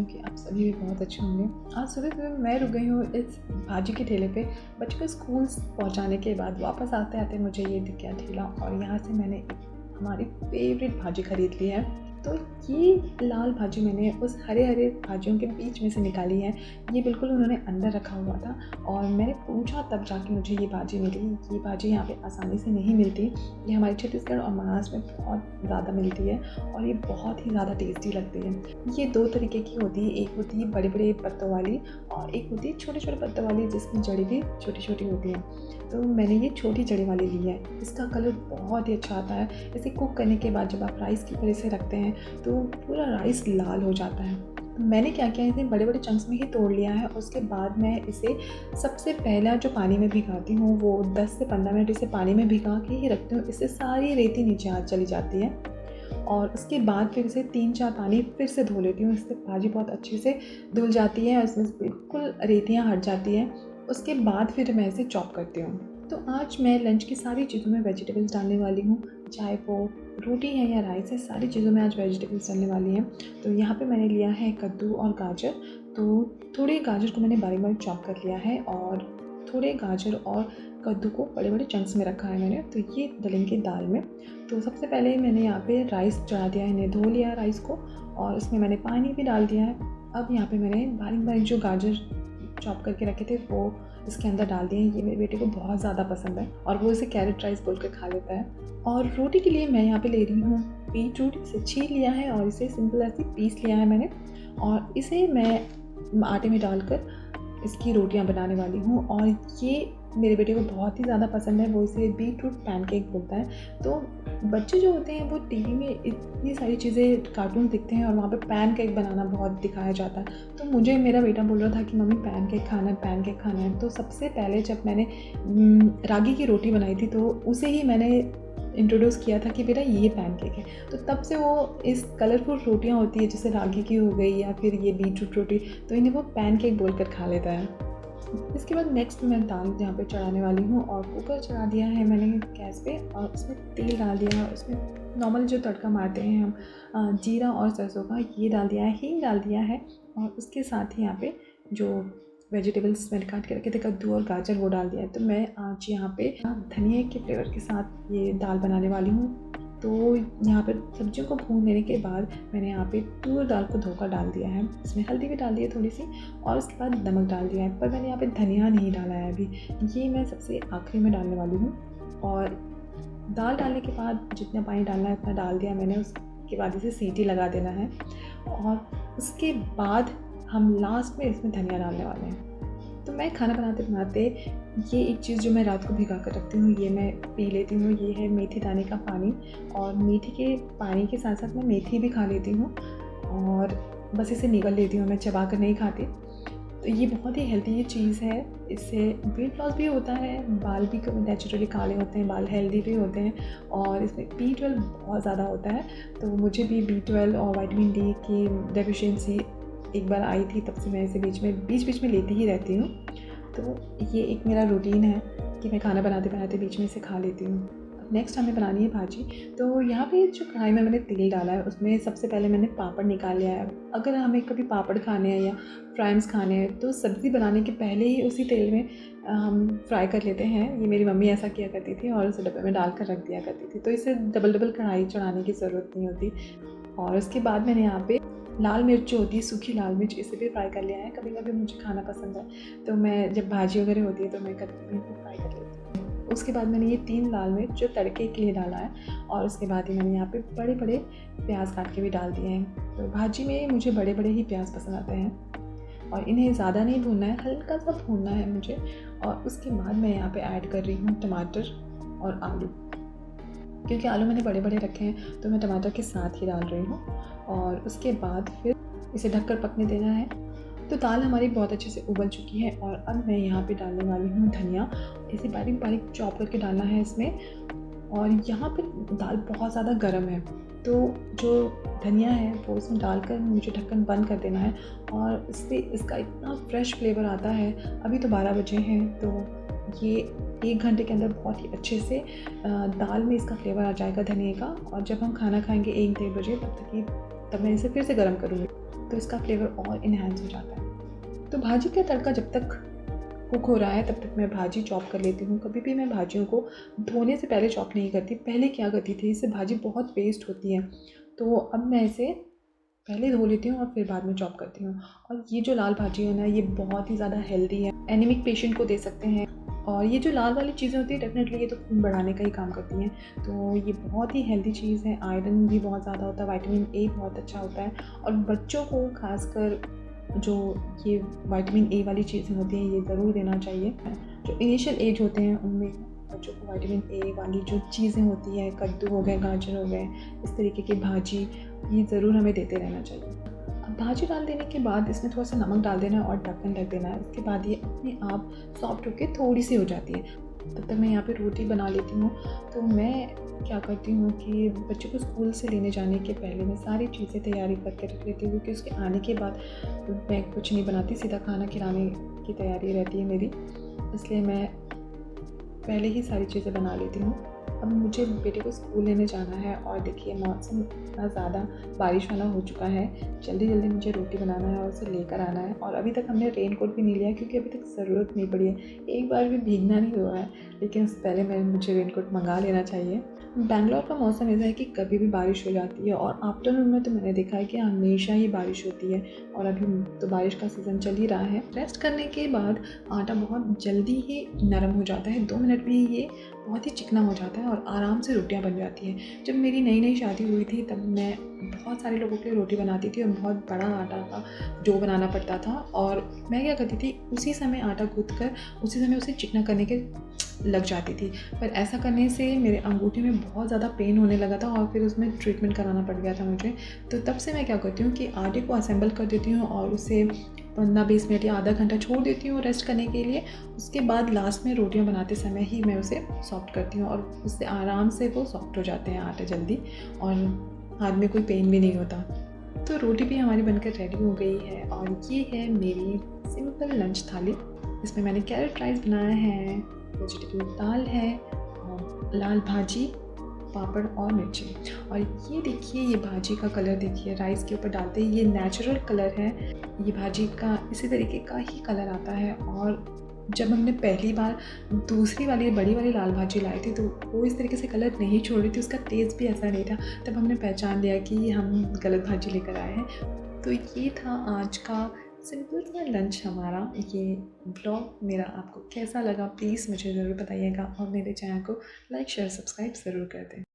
कि आप सभी भी बहुत अच्छे होंगे। आज सुबह सुबह मैं रुक गई हूँ इस भाजी के ठेले पे। बच्चों को स्कूल पहुँचाने के बाद वापस आते आते मुझे ये दिख गया ठेला, और यहाँ से मैंने हमारी फेवरेट भाजी खरीद ली है। तो ये लाल भाजी मैंने उस हरे हरे भाजियों के बीच में से निकाली है। ये बिल्कुल उन्होंने अंदर रखा हुआ था और मैंने पूछा तब जाके मुझे ये भाजी मिली। ये भाजी यहाँ पे आसानी से नहीं मिलती। ये हमारे छत्तीसगढ़ और महाराष्ट्र में बहुत ज़्यादा मिलती है और ये बहुत ही ज़्यादा टेस्टी लगती है। ये दो तरीके की होती है, एक होती है बड़े बड़े पत्तों वाली और एक होती है छोटे छोटे पत्तों वाली जिसकी जड़ी भी छोटी छोटी होती है। तो मैंने ये छोटी जड़ी वाली ली है। इसका कलर बहुत ही अच्छा आता है। इसे कुक करने के बाद जब आप राइस की पर इसे रखते हैं तो पूरा राइस लाल हो जाता है। तो मैंने क्या किया, इसे बड़े बड़े चंक्स में ही तोड़ लिया है। उसके बाद मैं इसे सबसे पहला जो पानी में भिगाती हूँ वो 10 से 15 मिनट इसे पानी में भिगा के ही रखती हूँ। इससे सारी रेती नीचे आ चली जाती है और उसके बाद फिर इसे 3-4 पानी फिर से धो लेती हूँ। इससे भाजी बहुत अच्छे से धुल जाती है और इसमें बिल्कुल रेतियाँ हट जाती हैं। उसके बाद फिर मैं इसे चॉप करती हूँ। तो आज मैं लंच की सारी चीज़ों में वेजिटेबल्स डालने वाली हूँ, चाहे वो रोटी है या राइस है, सारी चीज़ों में आज वेजिटेबल्स डालने वाली हैं। तो यहाँ पे मैंने लिया है कद्दू और गाजर। तो थोड़े गाजर को मैंने बारीक बारीक चॉप कर लिया है और थोड़े गाजर और कद्दू को बड़े बड़े चंक्स में रखा है मैंने। तो ये डलेंगे दाल में। तो सबसे पहले मैंने यहाँ पे राइस चढ़ा दिया है, इन्हें धो लिया राइस को और इसमें मैंने पानी भी डाल दिया है। अब यहाँ पे मैंने बारीक बारीक जो गाजर चॉप करके रखे थे वो इसके अंदर डाल दिए। ये मेरे बेटे को बहुत ज़्यादा पसंद है और वो इसे कैरेट राइस बोल कर खा लेता है। और रोटी के लिए मैं यहाँ पे ले रही हूँ बीटरूट। इसे छील लिया है और इसे सिंपल ऐसे पीस लिया है मैंने और इसे मैं आटे में डालकर इसकी रोटियां बनाने वाली हूँ। और ये मेरे बेटे को बहुत ही ज़्यादा पसंद है, वो इसे बीटरूट पैनकेक बोलता है। तो बच्चे जो होते हैं वो टीवी में इतनी सारी चीज़ें कार्टून दिखते हैं और वहाँ पे पैनकेक बनाना बहुत दिखाया जाता है। तो मुझे मेरा बेटा बोल रहा था कि मम्मी पैनकेक खाना है, पैनकेक खाना है। तो सबसे पहले जब मैंने रागी की रोटी बनाई थी तो उसे ही मैंने इंट्रोड्यूस किया था कि बेटा ये पैनकेक है। तो तब से वो इस कलरफुल रोटियां होती है जैसे रागी की हो गई या फिर ये बीटरूट रोटी, तो इन्हें वो पैनकेक बोलकर खा लेता है। इसके बाद नेक्स्ट मैं दाल यहाँ पे चढ़ाने वाली हूँ और कुकर चढ़ा दिया है मैंने गैस पे और उसमें तेल डाल दिया है। उसमें नॉर्मल जो तड़का मारते हैं हम जीरा और सरसों का, ये डाल दिया है, हींग डाल दिया है और उसके साथ ही यहाँ पे जो वेजिटेबल्स मैंने काट के रखे थे कद्दू और गाजर वो डाल दिया है। तो मैं आज यहाँ पे धनिया के फ्लेवर के साथ ये दाल बनाने वाली हूँ। तो यहाँ पर सब्जियों को भून लेने के बाद मैंने यहाँ पे तूर दाल को धोकर डाल दिया है। इसमें हल्दी भी डाल दी है थोड़ी सी और उसके बाद नमक डाल दिया है, पर मैंने यहाँ पे धनिया नहीं डाला है अभी, ये मैं सबसे आखिरी में डालने वाली हूँ। और दाल डालने के बाद जितना पानी डालना है उतना डाल दिया मैंने। उसके बाद इसे सीटी लगा देना है और उसके बाद हम लास्ट में इसमें धनिया डालने वाले हैं। तो मैं खाना बनाते बनाते ये एक चीज़ जो मैं रात को भिगा कर रखती हूँ ये मैं पी लेती हूँ। ये है मेथी दाने का पानी और मेथी के पानी के साथ साथ मैं मेथी भी खा लेती हूँ और बस इसे निगल लेती हूँ, मैं चबा कर नहीं खाती। तो ये बहुत ही हेल्दी चीज़ है, इससे वेट लॉस भी होता है, बाल भी नेचुरली काले होते हैं, बाल हेल्दी भी होते हैं और इसमें B12 बहुत ज़्यादा होता है। तो मुझे भी B12 और विटामिन D की डेफिशिएंसी एक बार आई थी, तब से मैं इसे बीच बीच में लेती ही रहती हूँ। तो ये एक मेरा रूटीन है कि मैं खाना बनाते बनाते बीच में इसे खा लेती हूँ। नेक्स्ट हमें बनानी है भाजी। तो यहाँ पे जो कढ़ाई में मैंने तेल डाला है उसमें सबसे पहले मैंने पापड़ निकाल लिया है। अगर हमें कभी पापड़ खाने हैं या फ्राइज़ खाने हैं तो सब्ज़ी बनाने के पहले ही उसी तेल में हम फ्राई कर लेते हैं। ये मेरी मम्मी ऐसा किया करती थी और उसे डब्बे में डाल कर रख दिया करती थी, तो इससे डबल कढ़ाई चढ़ाने की ज़रूरत नहीं होती। और उसके बाद मैंने यहाँ पे लाल मिर्च जो होती है, सूखी लाल मिर्च, इसे भी फ्राई कर लिया है। कभी कभी मुझे खाना पसंद है तो मैं जब भाजी वगैरह होती है तो मैं कभी फ्राई कर लेती हूँ। उसके बाद मैंने ये 3 लाल मिर्च जो तड़के के लिए डाला है और उसके बाद ही मैंने यहाँ पे बड़े बड़े प्याज काट के भी डाल दिए हैं। तो भाजी में मुझे बड़े बड़े ही प्याज पसंद आते हैं और इन्हें ज़्यादा नहीं भूनना है, हल्का सा भूनना है मुझे। और उसके बाद मैं यहाँ पे ऐड कर रही हूँ टमाटर और आलू, क्योंकि आलू मैंने बड़े बड़े रखे हैं तो मैं टमाटर के साथ ही डाल रही हूँ। और उसके बाद फिर इसे ढककर पकने देना है। तो दाल हमारी बहुत अच्छे से उबल चुकी है और अब मैं यहाँ पे डालने वाली हूँ धनिया। इसे बारीक बारीक चॉप करके डालना है इसमें। और यहाँ पे दाल बहुत ज़्यादा गर्म है तो जो धनिया है वो इसमें डालकर मुझे ढक्कन बंद कर देना है और इससे इसका इतना फ्रेश फ्लेवर आता है। अभी तो 12 बजे हैं तो ये 1 घंटे के अंदर बहुत ही अच्छे से दाल में इसका फ्लेवर आ जाएगा धनिया का। और जब हम खाना खाएंगे 1-1:30 बजे तब मैं इसे फिर से गर्म करूँगी। तो इसका फ्लेवर और इन्हेंस हो जाता है। तो भाजी का तड़का जब तक कुक हो रहा है तब तक मैं भाजी चॉप कर लेती हूँ। कभी भी मैं भाजियों को धोने से पहले चॉप नहीं करती। पहले क्या करती थी, इससे भाजी बहुत वेस्ट होती है, तो अब मैं इसे पहले धो लेती हूँ और फिर बाद में चॉप करती हूँ। और ये जो लाल भाजी है ना, ये बहुत ही ज़्यादा हेल्दी है, एनीमिक पेशेंट को दे सकते हैं। और ये जो लाल वाली चीज़ें होती है डेफिनेटली ये तो खून बढ़ाने का ही काम करती हैं, तो ये बहुत ही हेल्दी चीज़ है। आयरन भी बहुत ज़्यादा होता है, विटामिन ए बहुत अच्छा होता है। और बच्चों को खासकर जो ये विटामिन ए वाली चीज़ें होती हैं ये ज़रूर देना चाहिए। जो इनिशियल एज होते हैं उनमें बच्चों को विटामिन ए वाली जो चीज़ें होती हैं, कद्दू हो गए, गाजर हो गए, इस तरीके की भाजी ये ज़रूर हमें देते रहना चाहिए। अब भाजी डाल देने के बाद इसमें थोड़ा सा नमक डाल देना है और ढक्कन ढक देना है। उसके बाद ये अपने आप सॉफ्ट होकर थोड़ी सी हो जाती है। तब तक मैं यहाँ पे रोटी बना लेती हूँ। तो मैं क्या करती हूँ कि बच्चों को स्कूल से लेने जाने के पहले मैं सारी चीज़ें तैयारी करके रख लेती हूँ, क्योंकि उसके आने के बाद मैं कुछ नहीं बनाती, सीधा खाना खिलाने की तैयारी रहती है मेरी। इसलिए मैं पहले ही सारी चीज़ें बना लेती हूँ। अब मुझे बेटे को स्कूल लेने जाना है और देखिए मौसम इतना ज़्यादा बारिश वाला हो चुका है। जल्दी जल्दी मुझे रोटी बनाना है और उसे लेकर आना है। और अभी तक हमने रेन कोट भी नहीं लिया, क्योंकि अभी तक ज़रूरत नहीं पड़ी है। एक बार भी भीगना नहीं हुआ है, लेकिन उससे पहले मुझे रेन कोट मंगा लेना चाहिए। बैंगलोर का मौसम ऐसा है कि कभी भी बारिश हो जाती है, और आफ्टरनून में तो मैंने देखा है कि हमेशा ही बारिश होती है। और अभी तो बारिश का सीज़न चल ही रहा है। रेस्ट करने के बाद आटा बहुत जल्दी ही नरम हो जाता है, 2 मिनट में ही ये बहुत ही चिकना हो जाता है और आराम से रोटियां बन जाती हैं। जब मेरी नई नई शादी हुई थी तब मैं बहुत सारे लोगों के लिए रोटी बनाती थी और बहुत बड़ा आटा का डो बनाना पड़ता था। और मैं क्या करती थी, उसी समय आटा गूँथ कर उसी समय उसे चिकना करने के लग जाती थी। पर ऐसा करने से मेरे अंगूठे में बहुत ज़्यादा पेन होने लगा था और फिर उसमें ट्रीटमेंट कराना पड़ गया था मुझे। तो तब से मैं क्या करती हूँ कि आटे को असेंबल कर देती हूँ और उसे 15-20 मिनट या आधा घंटा छोड़ देती हूँ रेस्ट करने के लिए। उसके बाद लास्ट में रोटियां बनाते समय ही मैं उसे सॉफ्ट करती हूँ और उससे आराम से वो सॉफ्ट हो जाते हैं आटे जल्दी, और हाथ में कोई पेन भी नहीं होता। तो रोटी भी हमारी बनकर रेडी हो गई है और ये है मेरी सिंपल लंच थाली। इसमें मैंने कैरेट राइस बनाया है, वेजिटेबल दाल है, और लाल भाजी, पापड़ और मिर्ची। और ये देखिए, ये भाजी का कलर देखिए, राइस के ऊपर डालते ही ये नेचुरल कलर है। ये भाजी का इसी तरीके का ही कलर आता है। और जब हमने पहली बार दूसरी वाली बड़ी वाली लाल भाजी लाई थी तो वो इस तरीके से कलर नहीं छोड़ रही थी, उसका टेस्ट भी ऐसा नहीं था। तब हमने पहचान लिया कि हम गलत भाजी लेकर आए हैं। तो ये था आज का सिंपल सा लंच हमारा। ये ब्लॉग मेरा आपको कैसा लगा प्लीज़ मुझे ज़रूर बताइएगा, और मेरे चैनल को लाइक शेयर सब्सक्राइब ज़रूर कर दें।